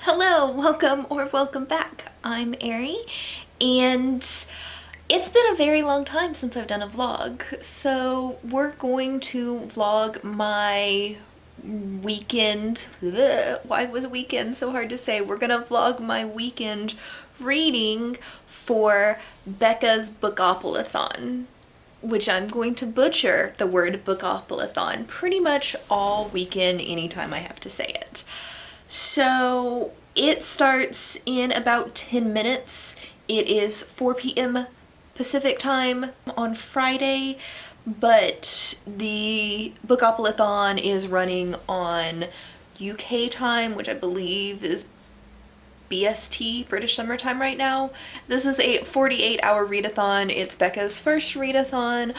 Hello, welcome or welcome back. I'm Ari, and it's been a very long time since I've done a vlog, so we're going to vlog my weekend. Ugh, why was weekend so hard to say? We're gonna vlog my weekend reading for Becca's BookopolAthon, which I'm going to butcher the word BookopolAthon pretty much all weekend anytime I have to say it. So it starts in about 10 minutes. It is 4 p.m. Pacific time on Friday, but the BookopolAthon is running on UK time, which I believe is BST, British Summer Time right now. This is a 48-hour readathon. It's Becca's first readathon.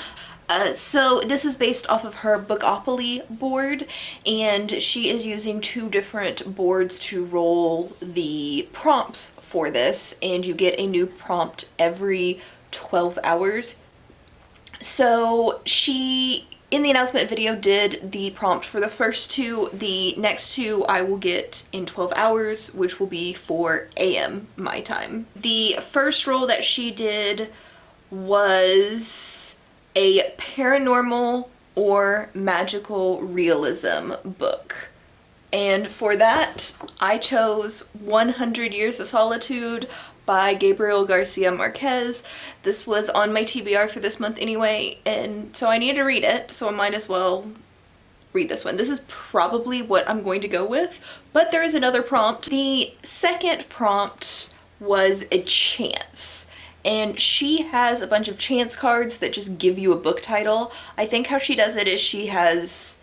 So this is based off of her Bookopoly board, and she is using two different boards to roll the prompts for this, and you get a new prompt every 12 hours. So she, in the announcement video, did the prompt for the first two. The next two I will get in 12 hours, which will be 4 a.m. my time. The first roll that she did was a paranormal or magical realism book. And for that, I chose 100 Years of Solitude by Gabriel Garcia Marquez. This was on my TBR for this month anyway, and so I needed to read it, so I might as well read this one. This is probably what I'm going to go with, but there is another prompt. The second prompt was a chance. And she has a bunch of chance cards that just give you a book title. I think how she does it is she has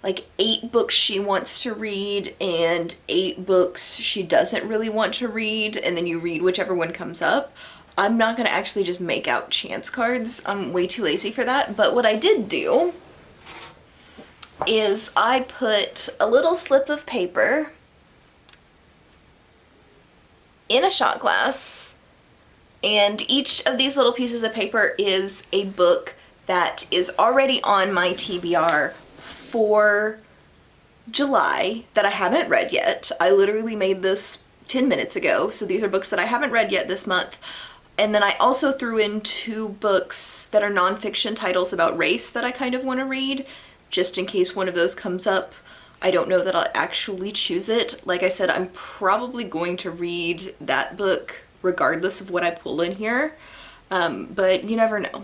like 8 books she wants to read and 8 books she doesn't really want to read, and then you read whichever one comes up. I'm not gonna actually just make out chance cards. I'm way too lazy for that. But what I did do is I put a little slip of paper in a shot glass, and each of these little pieces of paper is a book that is already on my TBR for July that I haven't read yet. I literally made this 10 minutes ago, so these are books that I haven't read yet this month. And then I also threw in 2 books that are nonfiction titles about race that I kind of want to read, just in case one of those comes up. I don't know that I'll actually choose it. Like I said, I'm probably going to read that book regardless of what I pull in here, but you never know.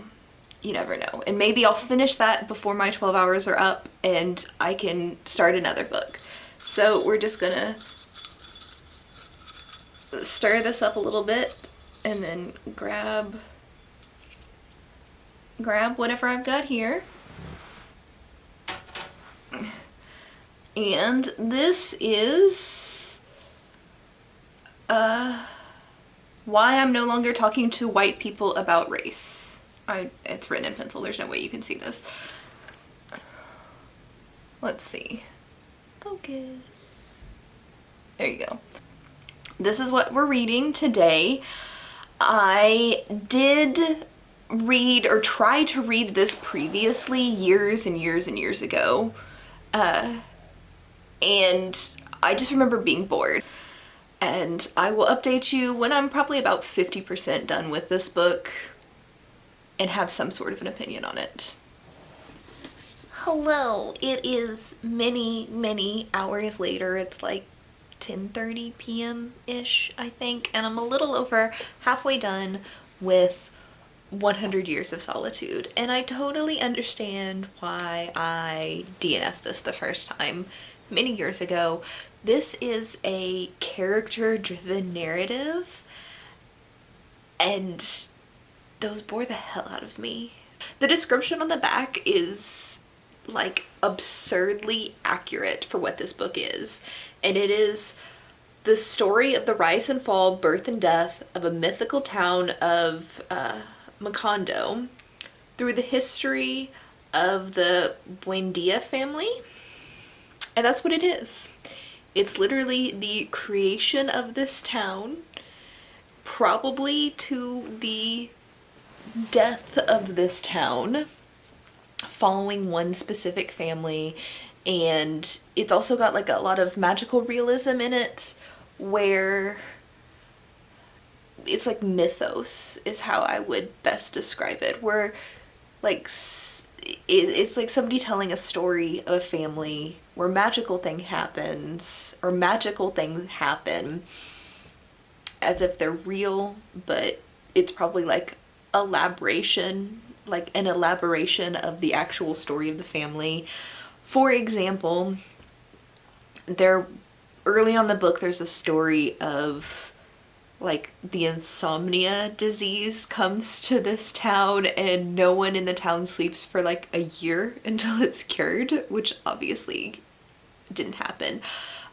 You never know. And maybe I'll finish that before my 12 hours are up and I can start another book. So we're just gonna stir this up a little bit and then grab whatever I've got here. And this is Why I'm No Longer Talking to White People About Race. It's written in pencil, there's no way you can see this. Let's see. Focus. There you go. This is what we're reading today. I did read or try to read this previously years and years and years ago. And I just remember being bored. And I will update you when I'm probably about 50% done with this book and have some sort of an opinion on it. Hello, it is many, many hours later. It's like 10:30 p.m.-ish, I think, and I'm a little over halfway done with 100 Years of Solitude. And I totally understand why I DNF'd this the first time many years ago. This is a character-driven narrative, and those bore the hell out of me. The description on the back is like absurdly accurate for what this book is, and it is the story of the rise and fall, birth and death of a mythical town of Macondo through the history of the Buendia family, and that's what it is. It's literally the creation of this town, probably to the death of this town, following one specific family, and it's also got like a lot of magical realism in it, where it's like mythos is how I would best describe it, where like it's like somebody telling a story of a family where magical thing happens, or magical things happen as if they're real, but it's probably like elaboration, like an elaboration of the actual story of the family. For example, there early on in the book there's a story of like the insomnia disease comes to this town and no one in the town sleeps for like a year until it's cured, which obviously didn't happen.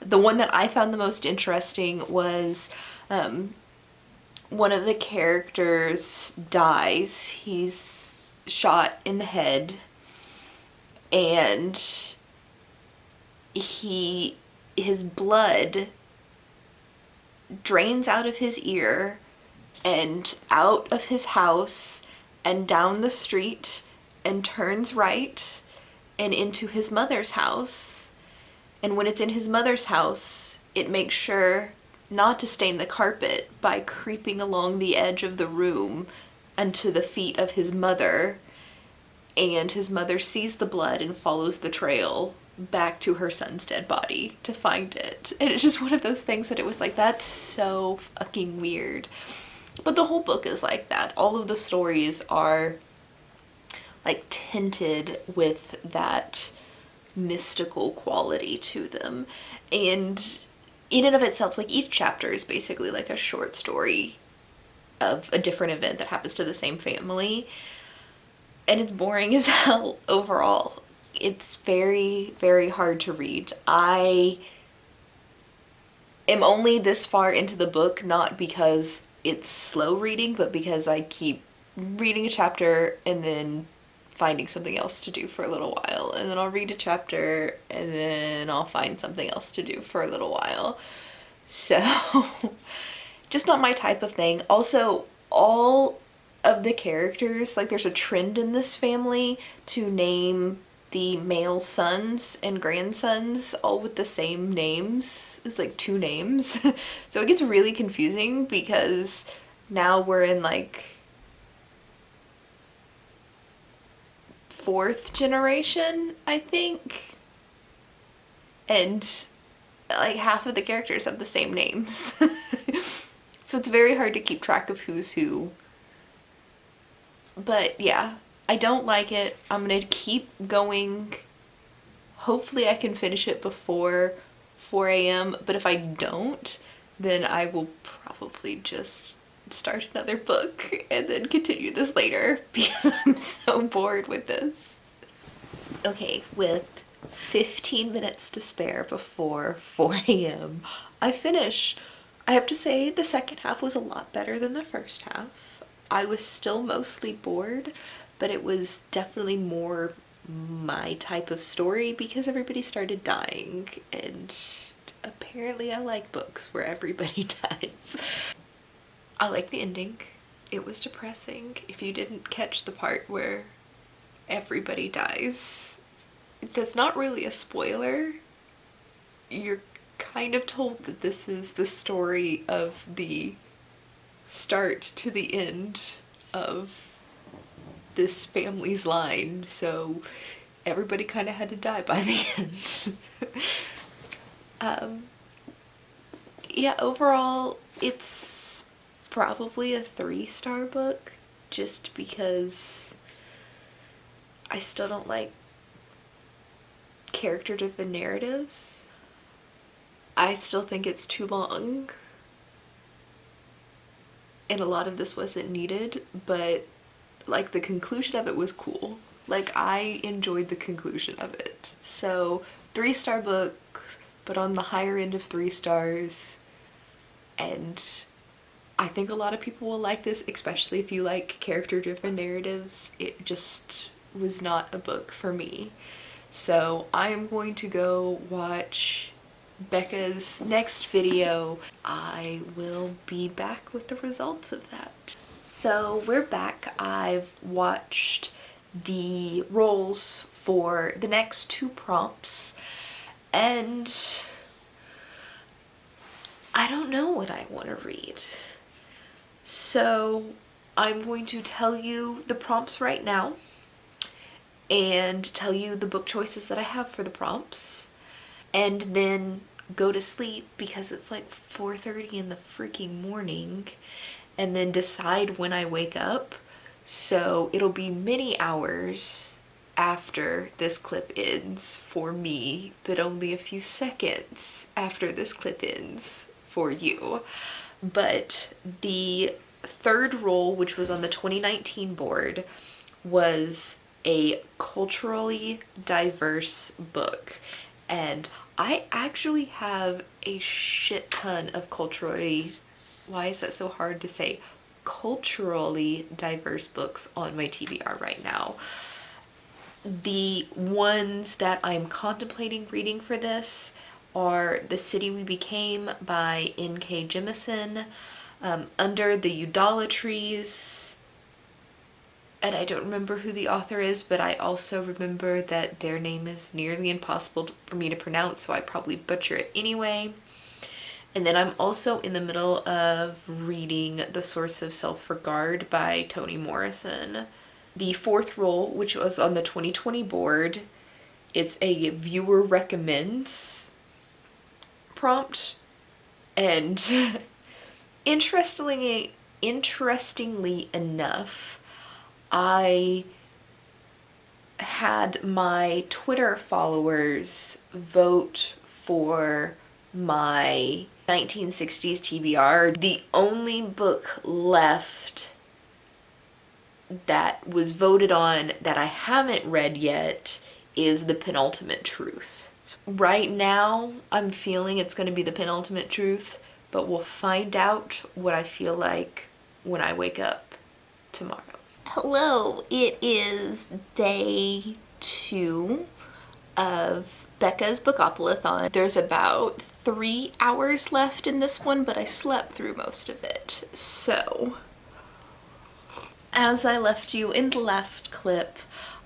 The one that I found the most interesting was one of the characters dies. He's shot in the head and his blood drains out of his ear and out of his house and down the street and turns right and into his mother's house. And when it's in his mother's house, it makes sure not to stain the carpet by creeping along the edge of the room unto the feet of his mother. And his mother sees the blood and follows the trail back to her son's dead body to find it. And it's just one of those things that it was like, that's so fucking weird. But the whole book is like that. All of the stories are like tinted with that mystical quality to them. And in and of itself, like each chapter is basically like a short story of a different event that happens to the same family. And it's boring as hell overall. It's very, very hard to read. I am only this far into the book, not because it's slow reading, but because I keep reading a chapter and then finding something else to do for a little while. And then I'll read a chapter and then I'll find something else to do for a little while. So, just not my type of thing. Also, all of the characters, like there's a trend in this family to name the male sons and grandsons all with the same names. It's like 2 names. So it gets really confusing because now we're in like 4th generation, I think. And like half of the characters have the same names. So it's very hard to keep track of who's who. But yeah, I don't like it. I'm gonna keep going. Hopefully I can finish it before 4 a.m. But if I don't, then I will probably just start another book and then continue this later because I'm so bored with this. Okay, with 15 minutes to spare before 4 a.m., I finish. I have to say the second half was a lot better than the first half. I was still mostly bored, but it was definitely more my type of story because everybody started dying, and apparently I like books where everybody dies. I like the ending. It was depressing. If you didn't catch the part where everybody dies, that's not really a spoiler. You're kind of told that this is the story of the start to the end of this family's line, so everybody kind of had to die by the end. Yeah, overall it's probably a 3-star book just because I still don't like character-driven narratives. I still think it's too long, and a lot of this wasn't needed, but like the conclusion of it was cool. Like I enjoyed the conclusion of it. So 3-star book, but on the higher end of 3 stars. And I think a lot of people will like this, especially if you like character-driven narratives. It just was not a book for me. So I am going to go watch Becca's next video. I will be back with the results of that. So we're back. I've watched the rolls for the next 2 prompts, and I don't know what I want to read. So I'm going to tell you the prompts right now and tell you the book choices that I have for the prompts, and then go to sleep because it's like 4:30 in the freaking morning, and then decide when I wake up. So it'll be many hours after this clip ends for me, but only a few seconds after this clip ends for you. But the third role, which was on the 2019 board, was a culturally diverse book. And I actually have a shit ton of why is that so hard to say? Culturally diverse books on my TBR right now. The ones that I'm contemplating reading for this are The City We Became by N.K. Jemisin, Under the Udala Trees, and I don't remember who the author is, but I also remember that their name is nearly impossible for me to pronounce, so I probably butcher it anyway. And then I'm also in the middle of reading The Source of Self-Regard by Toni Morrison. The fourth role, which was on the 2020 board, it's a viewer recommends prompt. And interestingly enough, I had my Twitter followers vote for my 1960s TBR. The only book left that was voted on that I haven't read yet is The Penultimate Truth. Right now, I'm feeling it's going to be The Penultimate Truth, but we'll find out what I feel like when I wake up tomorrow. Hello, it is day 2 of Becca's BookopolAthon. There's about 3 hours left in this one, but I slept through most of it. So, as I left you in the last clip,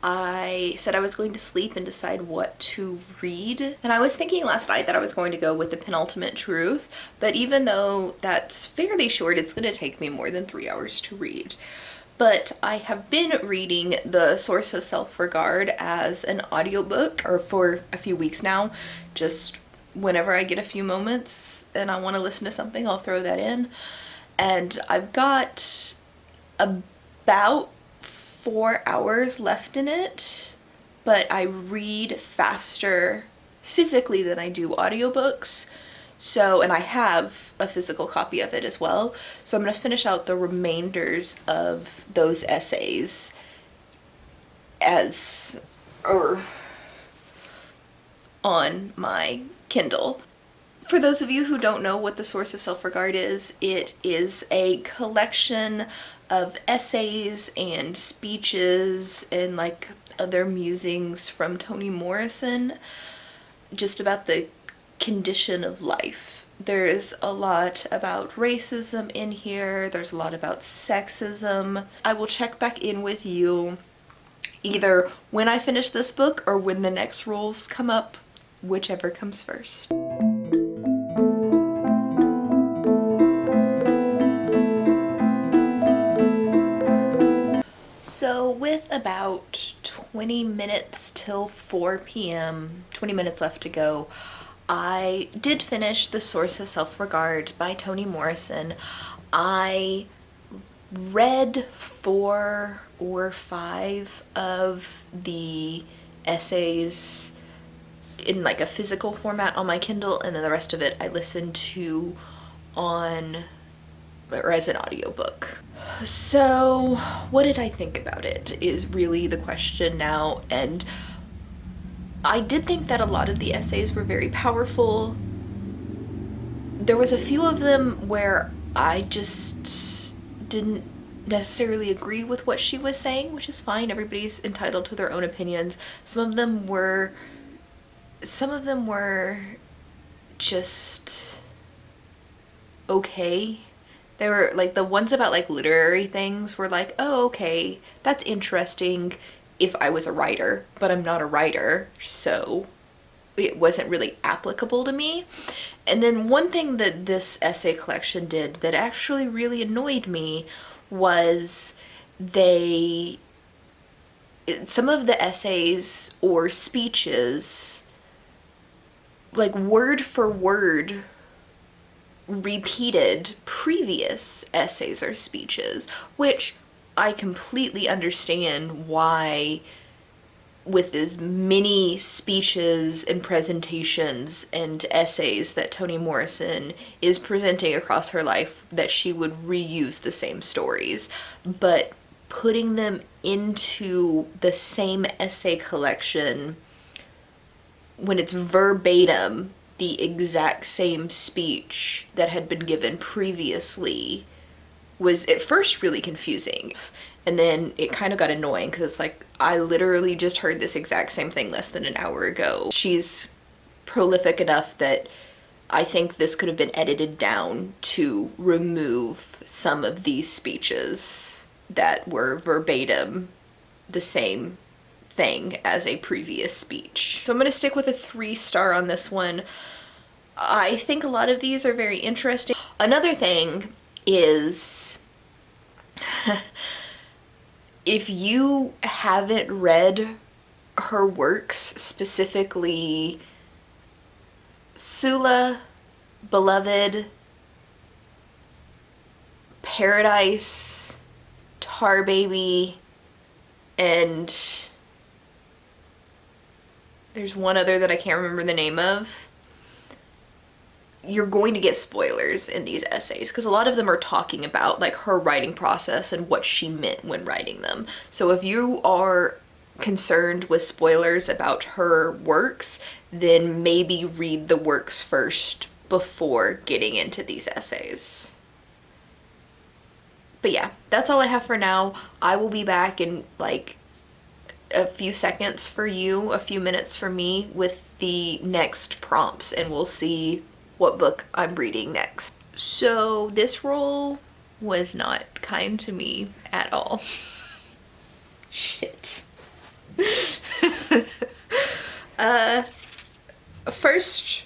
I said I was going to sleep and decide what to read. And I was thinking last night that I was going to go with The Penultimate Truth, but even though that's fairly short, it's going to take me more than 3 hours to read. But I have been reading The Source of Self-Regard as an audiobook, or for a few weeks now. Just whenever I get a few moments and I want to listen to something, I'll throw that in. And I've got about 4 hours left in it, but I read faster physically than I do audiobooks. So, and I have a physical copy of it as well. So I'm going to finish out the remainders of those essays on my Kindle. For those of you who don't know what The Source of Self-Regard is, it is a collection of essays and speeches and like other musings from Toni Morrison just about the condition of life. There's a lot about racism in here. There's a lot about sexism. I will check back in with you either when I finish this book or when the next rules come up, whichever comes first. So with about 20 minutes till 4 p.m., 20 minutes left to go, I did finish The Source of Self-Regard by Toni Morrison. I read 4 or 5 of the essays in like a physical format on my Kindle, and then the rest of it I listened to as an audiobook. So what did I think about it is really the question now, and I did think that a lot of the essays were very powerful. There was a few of them where I just didn't necessarily agree with what she was saying, which is fine. Everybody's entitled to their own opinions. Some of them were just okay. They were like, the ones about like literary things were like, oh, okay, that's interesting if I was a writer, but I'm not a writer, so it wasn't really applicable to me. And then one thing that this essay collection did that actually really annoyed me was they, some of the essays or speeches, like word for word, repeated previous essays or speeches, which I completely understand why, with as many speeches and presentations and essays that Toni Morrison is presenting across her life, that she would reuse the same stories. But putting them into the same essay collection when it's verbatim the exact same speech that had been given previously was at first really confusing. And then it kind of got annoying because it's like, I literally just heard this exact same thing less than an hour ago. She's prolific enough that I think this could have been edited down to remove some of these speeches that were verbatim the same thing as a previous speech. So I'm gonna stick with a 3-star on this one. I think a lot of these are very interesting. Another thing is, if you haven't read her works, specifically Sula, Beloved, Paradise, Tar Baby, and there's one other that I can't remember the name of, you're going to get spoilers in these essays because a lot of them are talking about like her writing process and what she meant when writing them. So if you are concerned with spoilers about her works, then maybe read the works first before getting into these essays. But yeah, that's all I have for now. I will be back in like a few seconds for you, a few minutes for me with the next prompts, and we'll see what book I'm reading next. So this roll was not kind to me at all. Shit. First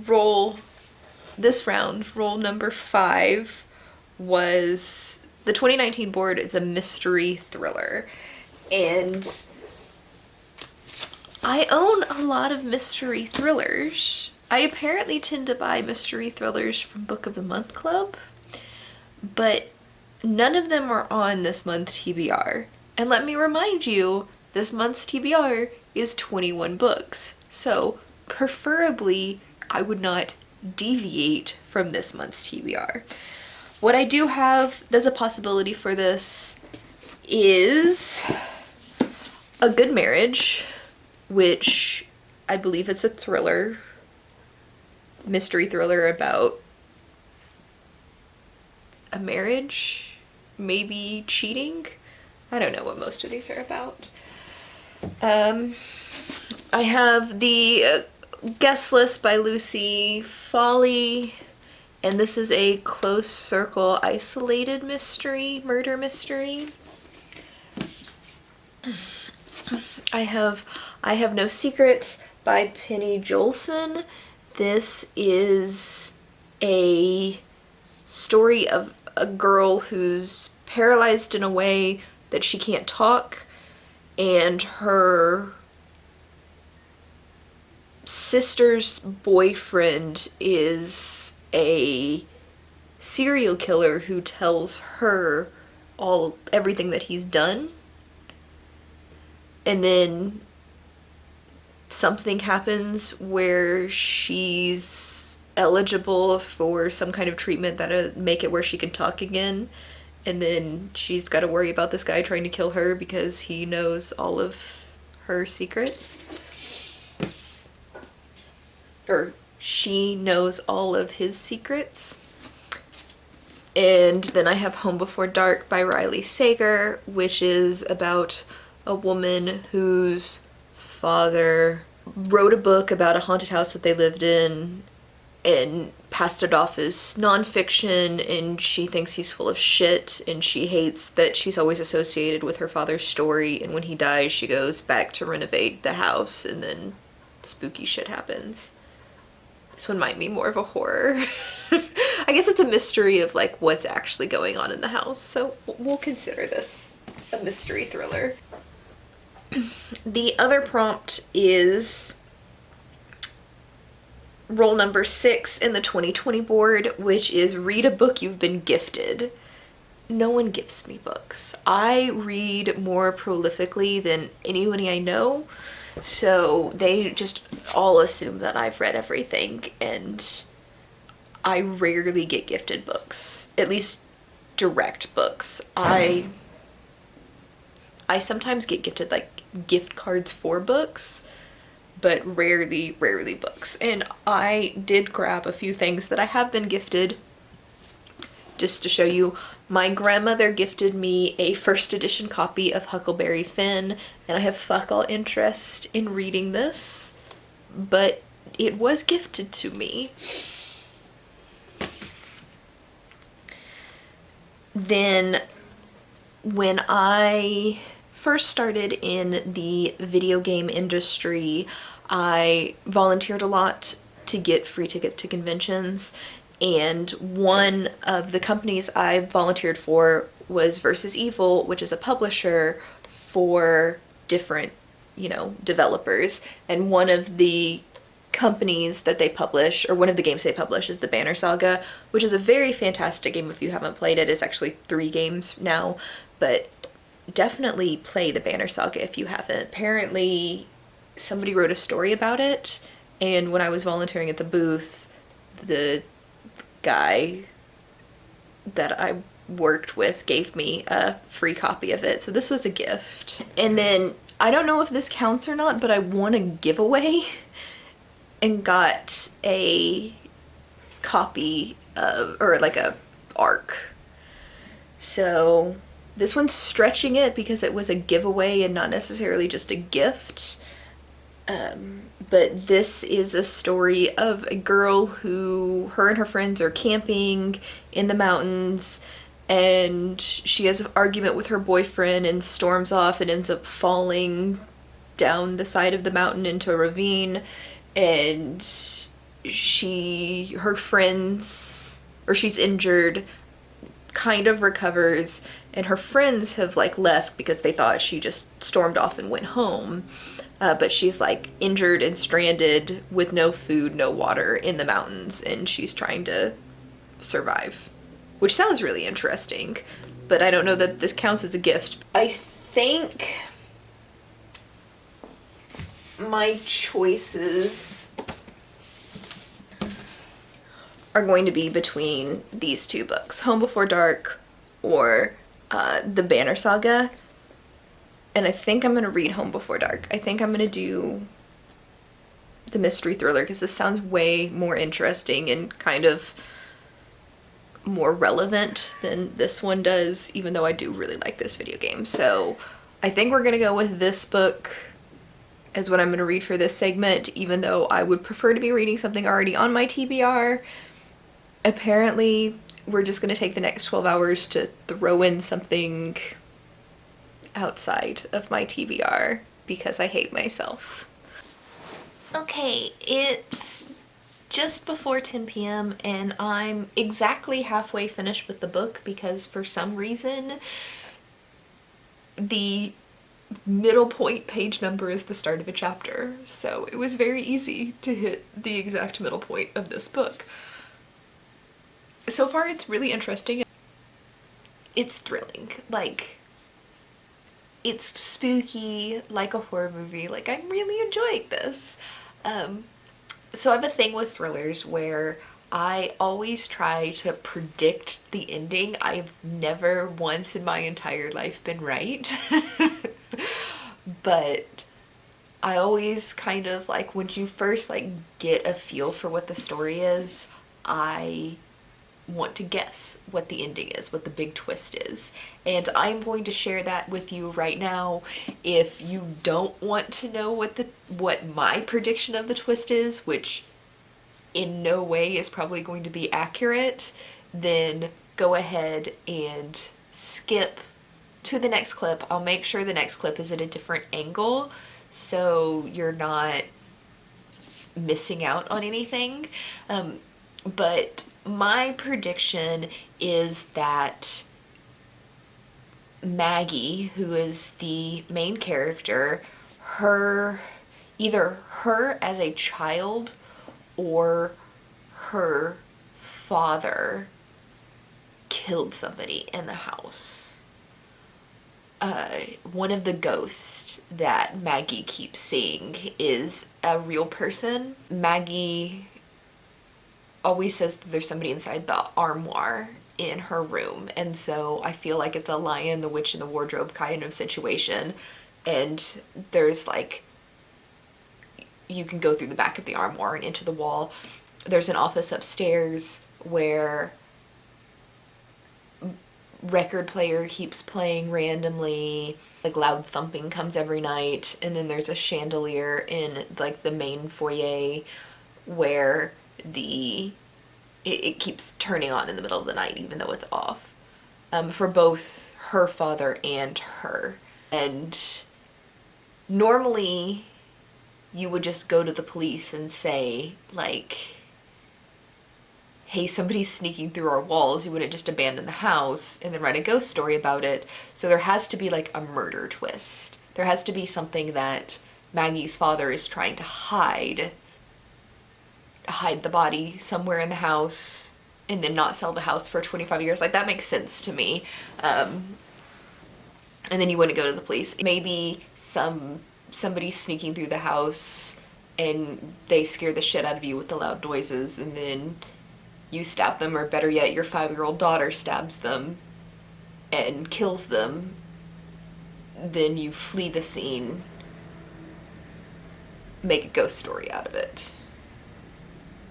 roll this round, roll number 5, was the 2019 board. It's a mystery thriller, and I own a lot of mystery thrillers. I apparently tend to buy mystery thrillers from Book of the Month Club, but none of them are on this month's TBR. And let me remind you, this month's TBR is 21 books. So preferably, I would not deviate from this month's TBR. What I do have that's a possibility for this is A Good Marriage, which I believe it's a thriller, mystery thriller about a marriage, maybe cheating. I don't know what most of these are about. I have the Guest List by Lucy Foley, and this is a close circle isolated mystery, murder mystery. I have No Secrets by Penny Jolson. This is a story of a girl who's paralyzed in a way that she can't talk, and her sister's boyfriend is a serial killer who tells her everything that he's done. And then something happens where she's eligible for some kind of treatment that'll make it where she can talk again. And then she's got to worry about this guy trying to kill her because he knows all of her secrets. Or she knows all of his secrets. And then I have Home Before Dark by Riley Sager, which is about a woman whose father wrote a book about a haunted house that they lived in and passed it off as nonfiction, and she thinks he's full of shit, and she hates that she's always associated with her father's story, and when he dies she goes back to renovate the house, and then spooky shit happens. This one might be more of a horror. I guess it's a mystery of like what's actually going on in the house, so we'll consider this a mystery thriller. The other prompt is roll number 6 in the 2020 board, which is read a book you've been gifted. No one gifts me books. I read more prolifically than anybody I know, so they just all assume that I've read everything, and I rarely get gifted books, at least direct books. I sometimes get gifted like gift cards for books, but rarely books. And I did grab a few things that I have been gifted just to show you. My grandmother gifted me a first edition copy of Huckleberry Finn, and I have fuck all interest in reading this, but it was gifted to me. Then when I first started in the video game industry, I volunteered a lot to get free tickets to conventions, and one of the companies I volunteered for was Versus Evil, which is a publisher for different, developers. And one of the companies that they publish, or one of the games they publish, is the Banner Saga, which is a very fantastic game if you haven't played it. It's actually 3 games now, but definitely play the Banner Saga if you haven't. Apparently somebody wrote a story about it, and when I was volunteering at the booth, the guy that I worked with gave me a free copy of it, so this was a gift. And then I don't know if this counts or not, but I won a giveaway and got a copy of, or like a ARC. So this one's stretching it because it was a giveaway and not necessarily just a gift. But this is a story of a girl who, her and her friends are camping in the mountains, and she has an argument with her boyfriend and storms off and ends up falling down the side of the mountain into a ravine, and her friends, or she's injured, kind of recovers, and her friends have like left because they thought she just stormed off and went home. But she's like injured and stranded with no food, no water in the mountains, and she's trying to survive, which sounds really interesting, but I don't know that this counts as a gift. I think my choices are going to be between these 2 books, Home Before Dark or the Banner Saga. And I think I'm going to read Home Before Dark. I think I'm going to do the mystery thriller because this sounds way more interesting and kind of more relevant than this one does, even though I do really like this video game. So I think we're going to go with this book as what I'm going to read for this segment, even though I would prefer to be reading something already on my TBR. Apparently, we're just going to take the next 12 hours to throw in something outside of my TBR because I hate myself. Okay, it's just before 10 p.m. and I'm exactly halfway finished with the book because for some reason the middle point page number is the start of a chapter, so it was very easy to hit the exact middle point of this book. So far it's really interesting. It's thrilling. Like, it's spooky, like a horror movie. Like, I'm really enjoying this. So I have a thing with thrillers where I always try to predict the ending. I've never once in my entire life been right. But I always kind of like, when you first like get a feel for what the story is, I want to guess what the ending is, what the big twist is. And I'm going to share that with you right now. If you don't want to know what my prediction of the twist is, which in no way is probably going to be accurate, then go ahead and skip to the next clip. I'll make sure the next clip is at a different angle so you're not missing out on anything. But my prediction is that Maggie, who is the main character, either her as a child or her father killed somebody in the house. One of the ghosts that Maggie keeps seeing is a real person. Maggie always says that there's somebody inside the armoire in her room, and so I feel like it's a Lion, the Witch, and the Wardrobe kind of situation. And there's like, you can go through the back of the armoire and into the wall. There's an office upstairs where record player keeps playing randomly, like loud thumping comes every night, and then there's a chandelier in like the main foyer where it keeps turning on in the middle of the night even though it's off, for both her father and her. And normally you would just go to the police and say like, hey, somebody's sneaking through our walls. You wouldn't just abandon the house and then write a ghost story about it. So there has to be like a murder twist. There has to be something that Maggie's father is trying to hide the body somewhere in the house and then not sell the house for 25 years. Like, that makes sense to me. And then you wouldn't go to the police. Maybe somebody sneaking through the house and they scare the shit out of you with the loud noises, and then you stab them, or better yet, your 5-year-old daughter stabs them and kills them. Then you flee the scene, make a ghost story out of it.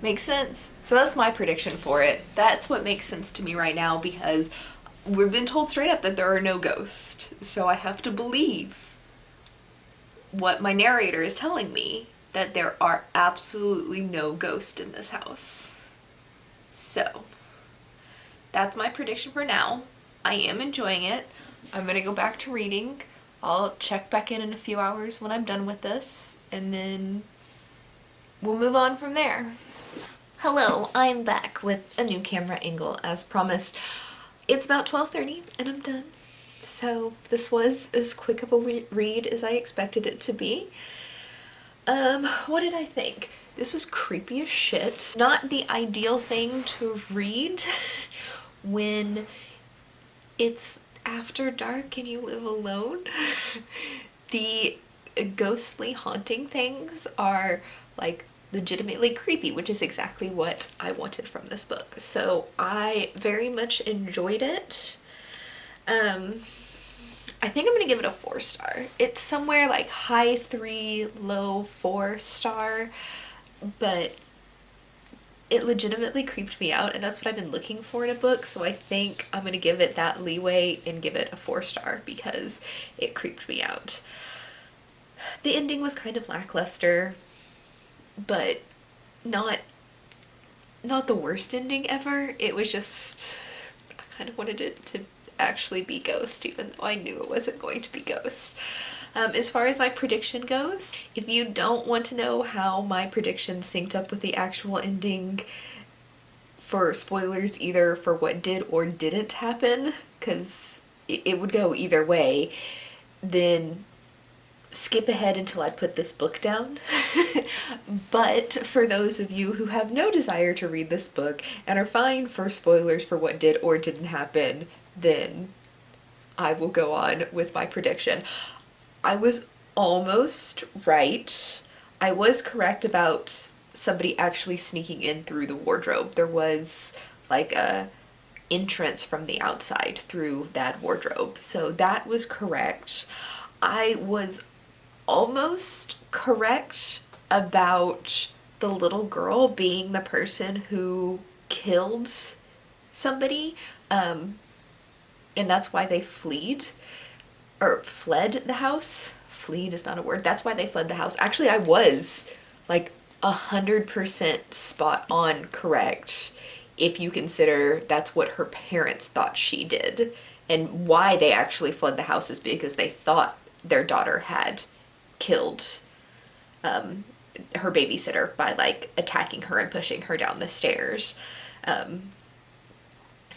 Makes sense? So that's my prediction for it. That's what makes sense to me right now, because we've been told straight up that there are no ghosts. So I have to believe what my narrator is telling me, that there are absolutely no ghosts in this house. So that's my prediction for now. I am enjoying it. I'm gonna go back to reading. I'll check back in a few hours when I'm done with this, and then we'll move on from there. Hello, I'm back with a new camera angle as promised. It's about 12:30 and I'm done. So this was as quick of a read as I expected it to be. What did I think? This was creepy as shit. Not the ideal thing to read when it's after dark and you live alone. The ghostly haunting things are like legitimately creepy, which is exactly what I wanted from this book. So I very much enjoyed it. I think I'm gonna give it a 4-star. It's somewhere like high 3, low 4-star, but it legitimately creeped me out, and that's what I've been looking for in a book. So I think I'm gonna give it that leeway and give it a 4-star because it creeped me out. The ending was kind of lackluster, but not the worst ending ever. It was just, I kind of wanted it to actually be Ghost, even though I knew it wasn't going to be Ghost. As far as my prediction goes, if you don't want to know how my prediction synced up with the actual ending, for spoilers either for what did or didn't happen, because it would go either way, then skip ahead until I put this book down. But for those of you who have no desire to read this book and are fine for spoilers for what did or didn't happen, then I will go on with my prediction. I was almost right. I was correct about somebody actually sneaking in through the wardrobe. There was like a entrance from the outside through that wardrobe. So that was correct. I was almost correct about the little girl being the person who killed somebody, and that's why they fled the house. Fleed is not a word. That's why they fled the house. Actually, I was like 100% spot on correct if you consider that's what her parents thought she did, and why they actually fled the house is because they thought their daughter had killed her babysitter by like attacking her and pushing her down the stairs. And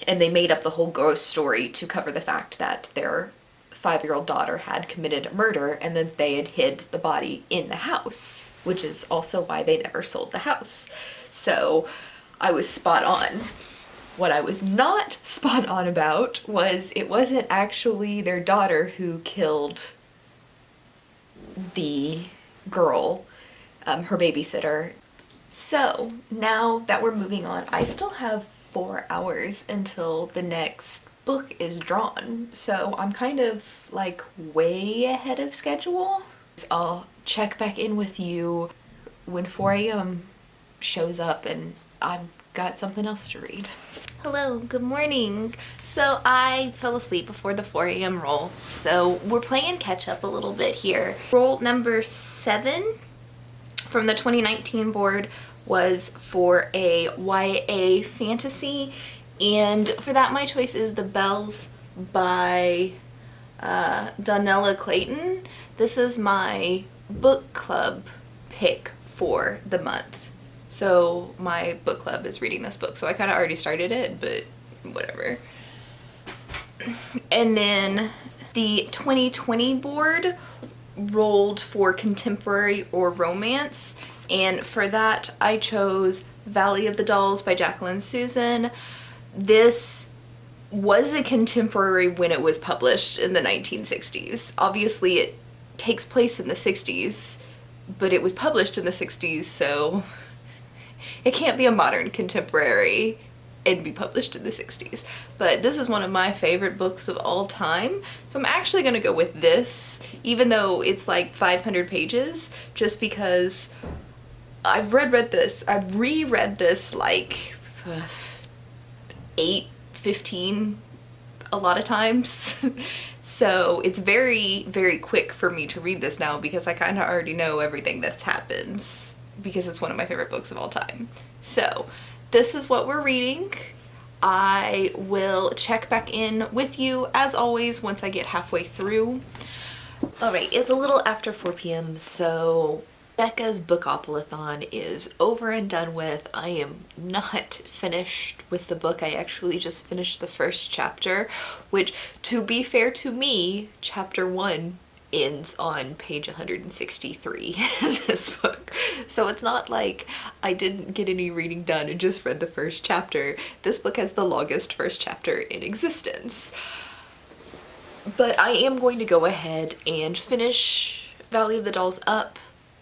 they made up the whole ghost story to cover the fact that their 5-year-old daughter had committed a murder and that they had hid the body in the house, which is also why they never sold the house. So I was spot on. What I was not spot on about was it wasn't actually their daughter who killed the girl, her babysitter. So now that we're moving on, I still have 4 hours until the next book is drawn. So I'm kind of like way ahead of schedule. I'll check back in with you when 4 a.m. shows up and I've got something else to read. Hello, good morning. So I fell asleep before the 4 a.m. roll, so we're playing catch up a little bit here. Roll number 7 from the 2019 board was for a YA fantasy, and for that my choice is The Bells by Donnella Clayton. This is my book club pick for the month. So my book club is reading this book, so I kind of already started it, but whatever. And then the 2020 board rolled for contemporary or romance, and for that I chose Valley of the Dolls by Jacqueline Susan. This was a contemporary when it was published in the 1960s. Obviously it takes place in the 60s, but it was published in the 60s, so it can't be a modern contemporary and be published in the 60s. But this is one of my favorite books of all time, so I'm actually gonna go with this, even though it's like 500 pages, just because I've reread this like 8, 15 a lot of times. So it's very, very quick for me to read this now because I kind of already know everything that's happened, because it's one of my favorite books of all time. So this is what we're reading. I will check back in with you as always once I get halfway through. Alright, it's a little after 4 p.m. so Becca's BookopolAthon is over and done with. I am not finished with the book. I actually just finished the first chapter, which, to be fair to me, chapter 1 ends on page 163 in this book. So it's not like I didn't get any reading done and just read the first chapter. This book has the longest first chapter in existence. But I am going to go ahead and finish Valley of the Dolls up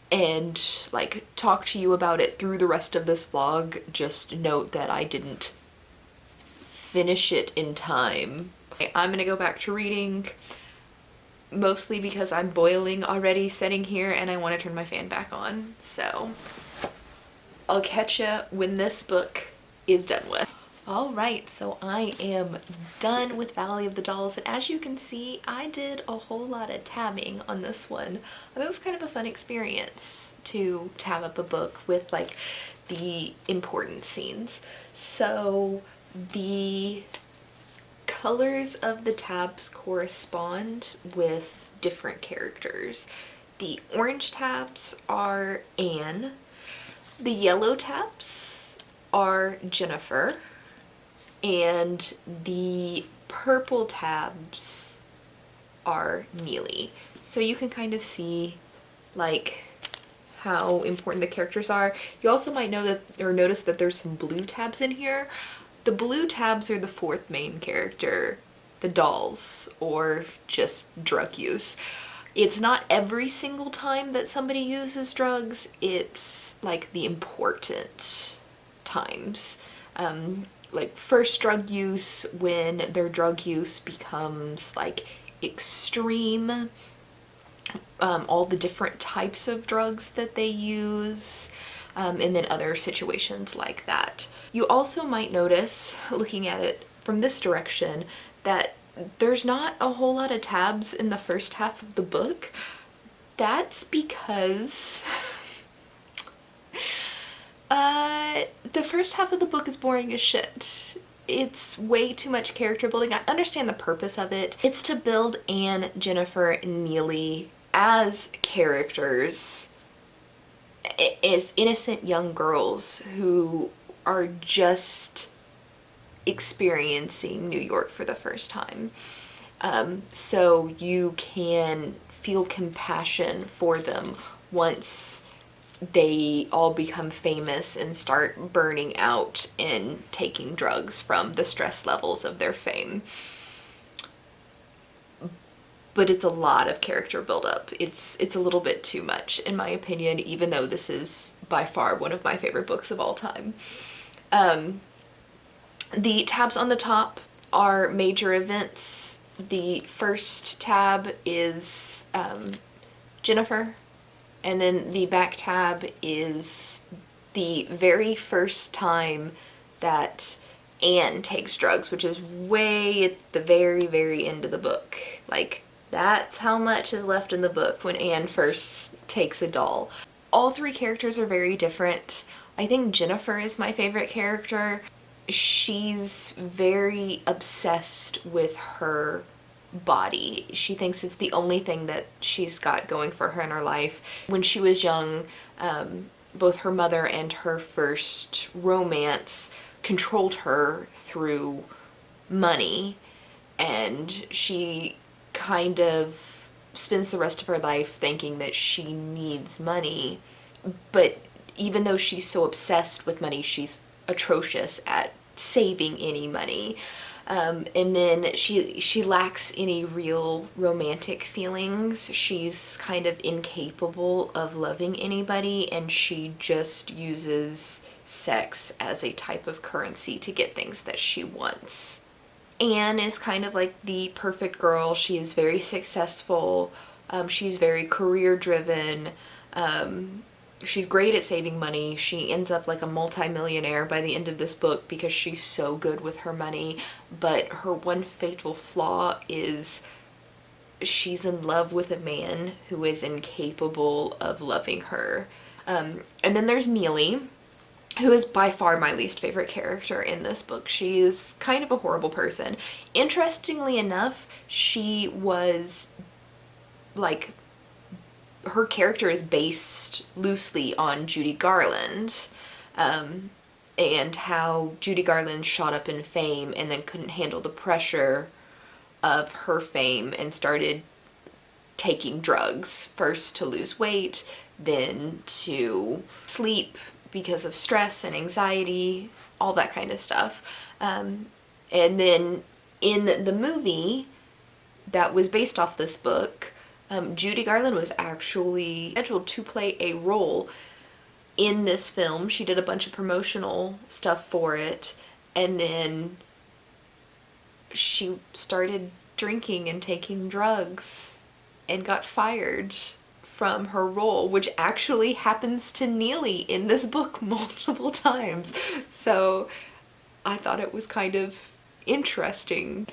and like talk to you about it through the rest of this vlog. Just note that I didn't finish it in time. Okay, I'm gonna go back to reading, mostly because I'm boiling already sitting here and I want to turn my fan back on. So I'll catch ya when this book is done with. Alright, so I am done with Valley of the Dolls, and as you can see, I did a whole lot of tabbing on this one. It was kind of a fun experience to tab up a book with like the important scenes. So the colors of the tabs correspond with different characters. The orange tabs are Anne, the yellow tabs are Jennifer, and the purple tabs are Neely. So you can kind of see like how important the characters are. You also might know that, or notice that there's some blue tabs in here. The blue tabs are the 4th main character, the dolls, or just drug use. It's not every single time that somebody uses drugs, it's like the important times. Like first drug use, when their drug use becomes like extreme, all the different types of drugs that they use, and then other situations like that. You also might notice, looking at it from this direction, that there's not a whole lot of tabs in the first half of the book. That's because the first half of the book is boring as shit. It's way too much character building. I understand the purpose of it. It's to build Anne, Jennifer, and Neely as characters as innocent young girls who are just experiencing New York for the first time. So you can feel compassion for them once they all become famous and start burning out and taking drugs from the stress levels of their fame. But it's a lot of character buildup. It's a little bit too much, in my opinion, even though this is by far one of my favorite books of all time. The tabs on the top are major events. The first tab is Jennifer, and then the back tab is the very first time that Anne takes drugs, which is way at the very, very end of the book. Like, that's how much is left in the book when Anne first takes a doll. All three characters are very different. I think Jennifer is my favorite character. She's very obsessed with her body. She thinks it's the only thing that she's got going for her in her life. When she was young, both her mother and her first romance controlled her through money, and she kind of spends the rest of her life thinking that she needs money. But even though she's so obsessed with money, she's atrocious at saving any money. And then she lacks any real romantic feelings. She's kind of incapable of loving anybody, and she just uses sex as a type of currency to get things that she wants. Anne is kind of like the perfect girl. She is very successful. She's very career driven. She's great at saving money. She ends up like a multi-millionaire by the end of this book because she's so good with her money. But her one fatal flaw is she's in love with a man who is incapable of loving her. And then there's Neely, who is by far my least favorite character in this book. She is kind of a horrible person. Interestingly enough, she was like, her character is based loosely on Judy Garland, and how Judy Garland shot up in fame and then couldn't handle the pressure of her fame and started taking drugs, first to lose weight, then to sleep because of stress and anxiety, all that kind of stuff. And then in the movie that was based off this book, Judy Garland was actually scheduled to play a role in this film. She did a bunch of promotional stuff for it, and then she started drinking and taking drugs and got fired from her role, which actually happens to Neely in this book multiple times. So I thought it was kind of interesting.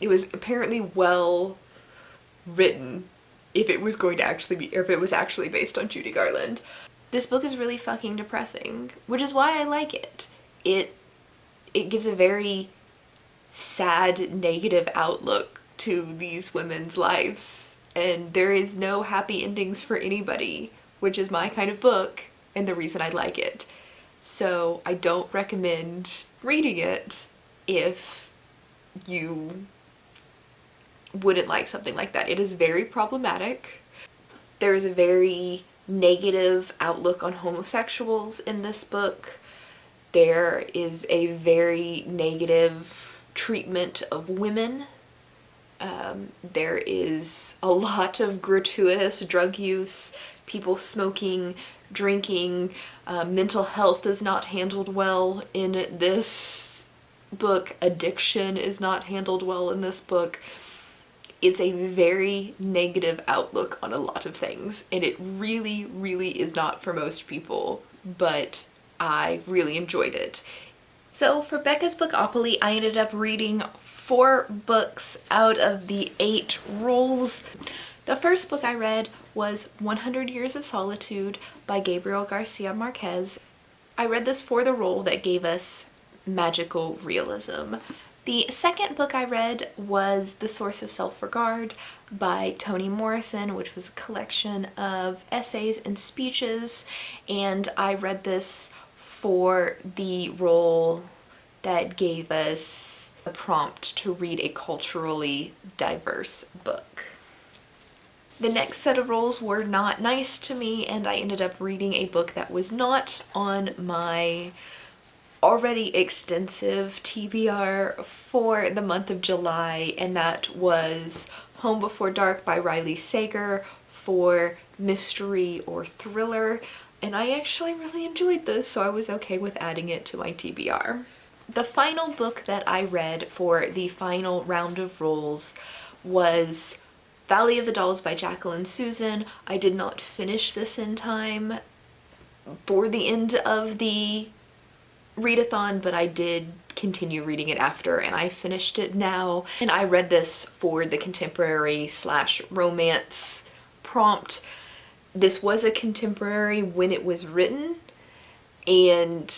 It was apparently well written if it was going to actually be, or if it was actually based on Judy Garland. This book is really fucking depressing, which is why I like it. It gives a very sad, negative outlook to these women's lives, and there is no happy endings for anybody, which is my kind of book and the reason I like it. So I don't recommend reading it if you wouldn't like something like that. It is very problematic. There is a very negative outlook on homosexuals in this book. There is a very negative treatment of women. There is a lot of gratuitous drug use, people smoking, drinking. Mental health is not handled well in this book. Addiction is not handled well in this book. It's a very negative outlook on a lot of things, and it really, really is not for most people, but I really enjoyed it. So for Becca's Bookopoly, I ended up reading 4 books out of the 8 rolls. The first book I read was 100 Years of Solitude by Gabriel Garcia Marquez. I read this for the role that gave us magical realism. The second book I read was The Source of Self-Regard by Toni Morrison, which was a collection of essays and speeches, and I read this for the role that gave us a prompt to read a culturally diverse book. The next set of roles were not nice to me, and I ended up reading a book that was not on my already extensive TBR for the month of July, and that was Home Before Dark by Riley Sager for mystery or thriller, and I actually really enjoyed this, so I was okay with adding it to my TBR. The final book that I read for the final round of roles was Valley of the Dolls by Jacqueline Susan. I did not finish this in time for the end of the readathon, but I did continue reading it after, and I finished it now. And I read this for the contemporary / romance prompt. This was a contemporary when it was written, and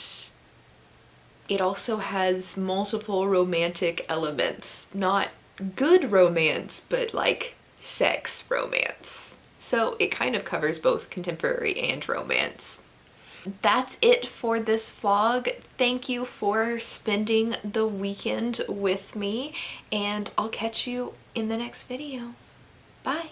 it also has multiple romantic elements. Not good romance, but like sex romance. So it kind of covers both contemporary and romance. That's it for this vlog. Thank you for spending the weekend with me, and I'll catch you in the next video. Bye!